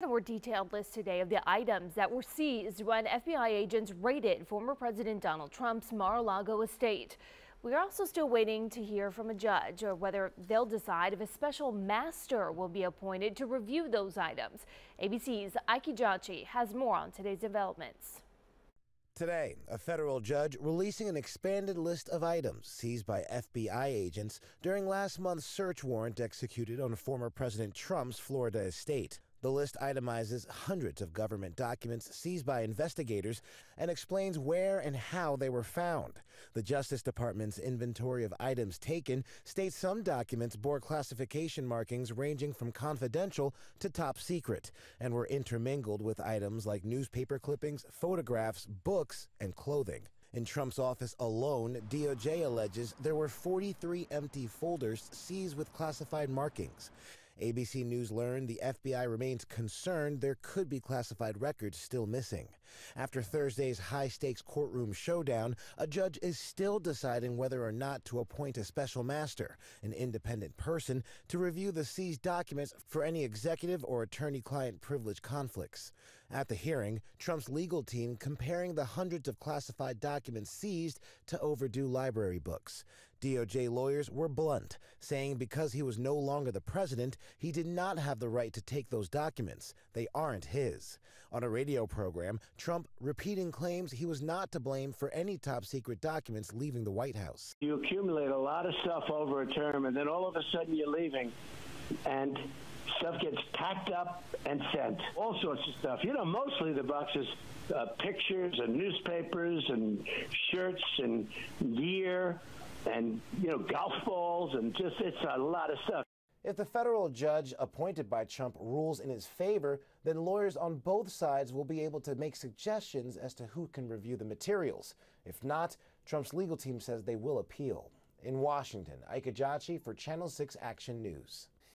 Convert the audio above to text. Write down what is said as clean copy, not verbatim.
A more detailed list today of the items that were seized when FBI agents raided former President Donald Trump's Mar-a-Lago estate. We are also still waiting to hear from a judge or whether they'll decide if a special master will be appointed to review those items. ABC's Ike Jachi has more on today's developments. Today, a federal judge releasing an expanded list of items seized by FBI agents during last month's search warrant executed on former President Trump's Florida estate. The list itemizes hundreds of government documents seized by investigators and explains where and how they were found. The Justice Department's inventory of items taken states some documents bore classification markings ranging from confidential to top secret and were intermingled with items like newspaper clippings, photographs, books, and clothing. In Trump's office alone, DOJ alleges there were 43 empty folders seized with classified markings. ABC News learned the FBI remains concerned there could be classified records still missing. After Thursday's high-stakes courtroom showdown, a judge is still deciding whether or not to appoint a special master, an independent person, to review the seized documents for any executive or attorney-client privilege conflicts. At the hearing, Trump's legal team comparing the hundreds of classified documents seized to overdue library books. DOJ lawyers were blunt, saying because he was no longer the president, he did not have the right to take those documents. They aren't his. On a radio program, Trump repeating claims he was not to blame for any top-secret documents leaving the White House. You accumulate a lot of stuff over a term, and then all of a sudden you're leaving, and stuff gets packed up and sent. All sorts of stuff. You know, mostly the boxes, pictures and newspapers and shirts and gear and, golf balls, and it's a lot of stuff. If the federal judge appointed by Trump rules in his favor, then lawyers on both sides will be able to make suggestions as to who can review the materials. If not, Trump's legal team says they will appeal. In Washington, Ike Jachi for Channel 6 Action News.